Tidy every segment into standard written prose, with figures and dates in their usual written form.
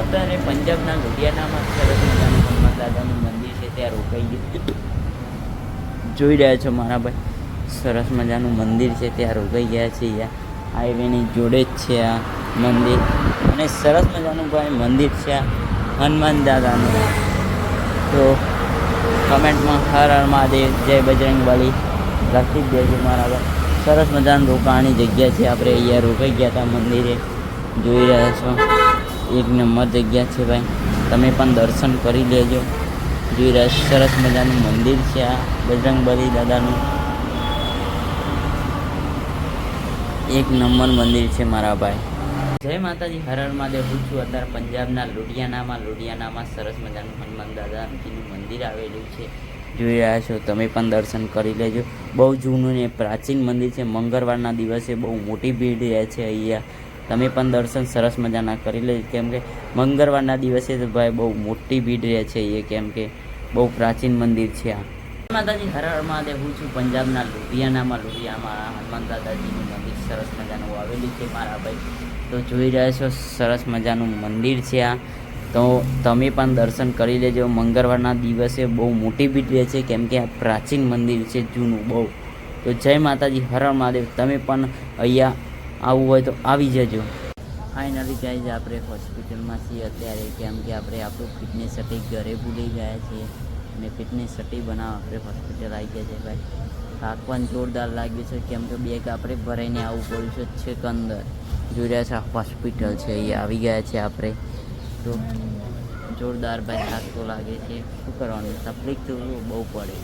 અત્યારે પંજાબના લુધિયાનામાં સરસ મજાનું હનુમાન દાદાનું મંદિર છે, ત્યાં રોકાઈ ગયું. જોઈ રહ્યા છો મારા ભાઈ, સરસ મજાનું મંદિર છે, ત્યાં રોકાઈ ગયા છે. હાઈવેની જોડે જ છે આ મંદિર, અને સરસ મજાનું ભાઈ મંદિર છે આ હનુમાન દાદાનું. તો કમેન્ટમાં હર હર મહાદેવ, જય બજરંગબલી લખી જ દેજો મારા ભાઈ. સરસ મજાનું રોકાવાની જગ્યા છે. આપણે અહીંયા રોકાઈ ગયા હતા મંદિરે, જોઈ રહ્યા છો. એક નંબર જગ્યા છે ભાઈ, તમે પણ દર્શન કરી લેજો. જોઈ રહ્યા છો, સરસ મજાનું મંદિર છે આ બજરંગબલી દાદાનું. એક નંબર મંદિર છે મારા ભાઈ. જય માતાજી, હર હર મહાદેવ. હું છું અત્યારે પંજાબના લુધિયાનામાં સરસ મજાનું હનુમાન દાદાજીનું મંદિર આવેલું છે. જોઈ રહ્યા છો, તમે પણ દર્શન કરી લેજો. બહુ જૂનું ને પ્રાચીન મંદિર છે. મંગળવારના દિવસે બહુ મોટી ભીડ રહે છે અહીંયા. તમે પણ દર્શન સરસ મજાના કરી લેજો, કેમ કે મંગળવારના દિવસે તો ભાઈ બહુ મોટી ભીડ રહે છે અહીંયા, કેમ કે બહુ પ્રાચીન મંદિર છે આ. માતાજી, હર હર મહાદેવ. હું છું પંજાબના લુધિયાનામાં હનુમાન દાદાજીનું મંદિર સરસ મજાનું આવેલું છે મારા ભાઈ. તો જોઈ રહ્યા છો, સરસ મજાનું મંદિર છે આ. તો તમે પણ દર્શન કરી લેજો. મંગળવારના દિવસે બહુ મોટી ભીડ રહે છે, કેમ કે આ પ્રાચીન મંદિર છે, જૂનું બહુ. તો જય માતાજી, હર હર મહાદેવ. તમે પણ અહીંયા આવવું હોય તો આવી જજો. ફાઇનલી ગાઈઝ, આપણે હોસ્પિટલમાં છીએ અત્યારે, કેમ કે આપણે આપણું ફિટનેસ સર્ટી ઘરે ભૂલી ગયા છીએ, અને ફિટનેસ સર્ટી બનાવવા આપણે હોસ્પિટલ આવી ગયા છે ભાઈ. થાક પણ જોરદાર લાગ્યું છે, કેમ કે બેગ આપણે ભરાઈને આવવું પડ્યું છે છેક અંદર. જોઈ રહ્યા છે, હોસ્પિટલ છે, અહીંયા આવી ગયા છે આપણે. તો જોરદાર ભાઈ, થાક તો લાગે છે, શું કરવાનું, તકલીફ તો બહુ પડે.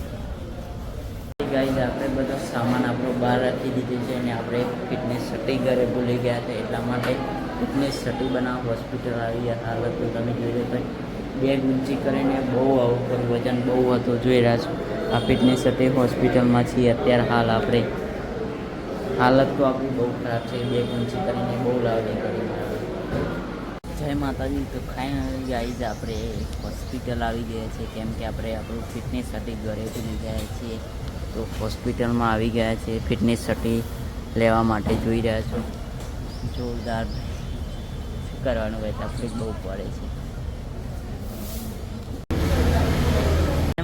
ગાઈઝ, આપણે બધો સામાન આપણો બહાર રાખી દીધો છે, અને આપણે ફિટનેસ સર્ટી ઘરે ભૂલી ગયા હતા, એટલા માટે ફિટનેસ સર્ટી બનાવવા હોસ્પિટલ આવી ગયા. હાલત તો તમે જોઈ રહ્યા ભાઈ, બેગ ઊંચી કરીને બહુ આવું પણ વજન બહુ હતું. જોઈ રહ્યા છો, આ ફિટનેસ સર્ટી હોસ્પિટલમાં છીએ અત્યારે હાલ આપણે. હાલત તો આપણી બહુ ખરાબ છે, બેગ ઊંચી કરીને બહુ લાવણી કરી. જય માતાજી. તો ફાઇનલી ગાઈઝ, આપણે હોસ્પિટલ આવી ગયા છે, કેમ કે આપણે આપણું ફિટનેસ સર્ટી ઘરે ભૂલી ગયા છીએ. તો હોસ્પિટલમાં આવી ગયા છે ફિટનેસ સર્ટી લેવા માટે. જોઈ રહ્યા છો, જોરદાર. શું કરવાનું ભાઈ, તકલીફ બહુ પડે છે.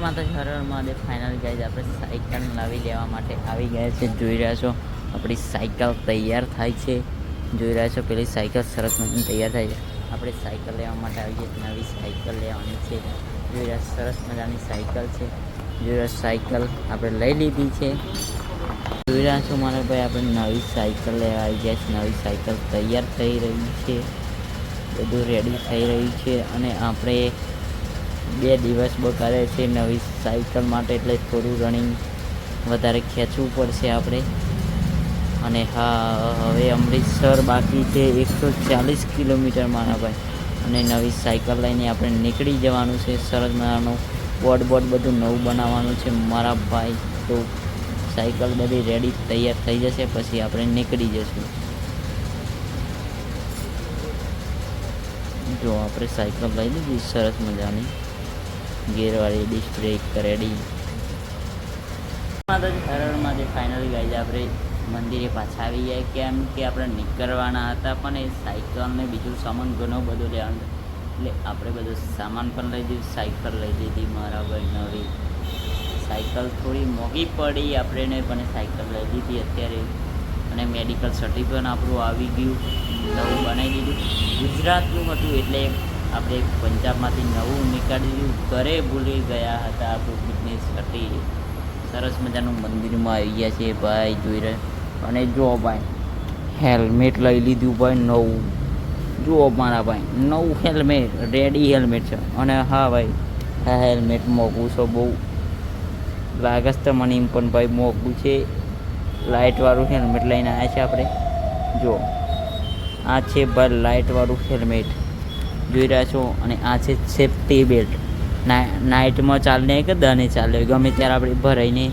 માતાજી, હર હર મહાદેવ. ફાઇનલી ગાઈઝ, આપણે સાયકલ લાવી લેવા માટે આવી ગયા છે. જોઈ રહ્યા છો, આપણી સાયકલ તૈયાર થાય છે. જોઈ રહ્યા છો, પેલી સાયકલ સરસ મજાની તૈયાર થાય છે. આપણે સાયકલ લેવા માટે આવી ગયા, નવી સાયકલ લેવાની છે. જોઈ રહ્યા, સરસ મજાની સાયકલ છે. જોઈ રહ્યા, સાયકલ આપણે લઈ લીધી છે. જોઈ રહ્યા છો મારા ભાઈ, આપણે નવી સાયકલ લેવા આવી ગયા છે. નવી સાયકલ તૈયાર થઈ રહી છે, બધું રેડી થઈ રહ્યું છે. અને આપણે 2 દિવસ બગાડે છે નવી સાયકલ માટે, એટલે થોડું રનિંગ વધારે ખેંચવું પડશે આપણે. અને હા, હવે અમૃતસર બાકી છે 140 કિલોમીટર મારા ભાઈ, અને નવી સાયકલ લઈને આપણે નીકળી જવાનું છે. સરસ મજાનું બોર્ડ બધું નવું બનાવવાનું છે મારા ભાઈ. તો સાયકલ બધી રેડી તૈયાર થઈ જશે, પછી આપણે નીકળી જશું. જો આપણે સાયકલ લઈ લીધી સરસ મજાની, ગેરવાળી, ડિસ્ક બ્રેક રેડી. માતાજી, હર હર મહાદેવ. ફાઇનલી ગાઈઝ, આપણે મંદિરે પાછા આવી ગયા, કેમ કે આપણે નીકળવાના હતા, પણ એ સાયકલ ને બીજું સામાન ઘણો બધો લેવાનું, એટલે આપણે બધો સામાન પણ લઈ દીધું. સાયકલ લઈ લીધી મારા ભાઈ નવી. સાયકલ થોડી મોંઘી પડી આપણને, પણ સાયકલ લઈ લીધી અત્યારે. અને મેડિકલ સર્ટી પણ આપણું આવી ગયું, નવું બનાવી દીધું. ગુજરાતનું હતું એટલે આપણે પંજાબમાંથી નવું નીકાળી દીધું. ઘરે ભૂલી ગયા હતા આપણું ફિટનેસ સર્ટી. સરસ મજાનું મંદિરમાં આવી ગયા છે ભાઈ, જોઈ રહ્યા. અને જો ભાઈ, હેલ્મેટ લઈ લીધું ભાઈ નવું. જુઓ મારા ભાઈ, નવું હેલ્મેટ, રેડી હેલ્મેટ છે. અને હા ભાઈ, આ હેલ્મેટ મોંઘું છે બહુ, લાગે છે મને એમ, પણ ભાઈ મોંઘું છે. લાઇટવાળું હેલ્મેટ લઈને આવ્યા છે આપણે. જો આ છે ભાઈ લાઇટવાળું હેલ્મેટ, જોઈ રહ્યા છો. અને આ છે સેફ્ટી બેલ્ટ. નાઇટમાં ચાલે કે દાને ચાલે, ગમે ત્યારે આપણે ભરાઈને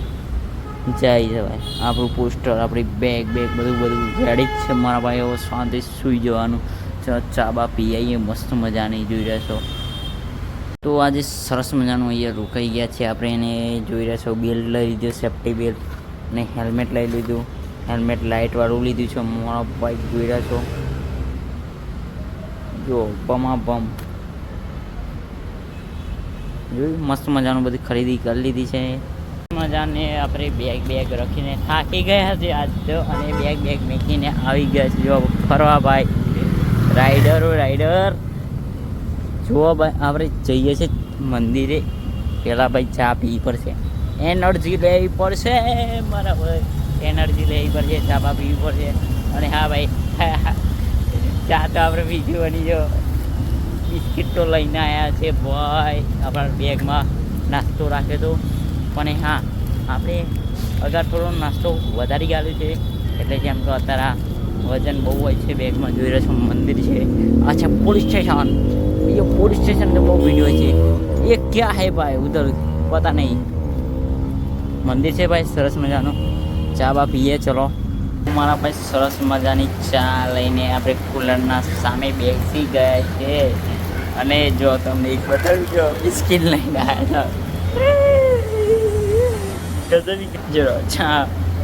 જઈ જવાય. આપણું પોસ્ટર, આપણી બેગ બધું રેડી જ છે મારા ભાઈ. હવે શાંતિ સૂઈ જવાનું. ચા બા પી આવીએ મસ્ત મજાની. જોઈ રહ્યા છો, તો આજે સરસ મજાનું અહીંયા રોકાઈ ગયા છે આપણે. એને જોઈ રહ્યા છો, બેલ્ટ લઈ લીધું, સેફ્ટી બેલ્ટ, અને હેલ્મેટ લઈ લીધું. હેલ્મેટ લાઇટવાળું લીધું છે મારા ભાઈ. જોઈ રહ્યા છો, જો બમ જોયું મસ્ત મજાનું બધી ખરીદી કરી લીધી છે. મજાને આપણે બેગ રાખીને થાકી ગયા છે આજ તો, અને બેગ મૂકીને આવી ગયા છે જો ફરવા ભાઈ. રાઈડર જુઓ ભાઈ, આપણે જઈએ છીએ મંદિરે. પેલા ભાઈ ચા પીવી પડશે, એનર્જી લેવી પડશે મારા ભાઈ, એનર્જી લેવી પડશે, ચા પા પીવી પડશે. અને હા ભાઈ ચા તો આપણે બીજી બની જો બિસ્કિટ તો લઈને આવ્યા છે ભાઈ. આપણા બેગમાં નાસ્તો રાખ્યો તો, પણ હા આપણે અગર થોડો નાસ્તો વધારી ગાળ્યો છે, એટલે જેમ કે અત્યારે વજન બહુ હોય છે બેગમાં. જોઈ રહ્યો છો મંદિર છે. અચ્છા પોલીસ સ્ટેશન, ये पुलिस स्टेशन का वो वीडियो है, ये क्या है भाई उधर पता नहीं. મંદિર છે ભાઈ સરસ મજાનો. ચા બા પીએ ચલો. મારા ભાઈ સરસ મજાની ચા લઈને આપણે કુલરના સામે બેસી ગયા છે. અને જો તમને એક બતાવી જો બિસ્કિટ લઈને આવ્યા હતા. ચા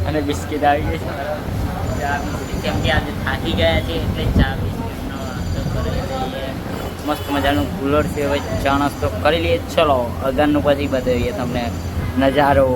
અને બિસ્કિટ આવી ગઈ છે. ચા બિસ્કિટ કેમ કે આજે થાકી ગયા છે એટલે ચા બિસ્કિટનો નાસ્તો કરી લઈએ. મસ્ત મજાનું કુલર છે, હવે ચા નાસ્તો કરી લઈએ. ચલો અગારનું પછી બતાવીએ તમને નજારો.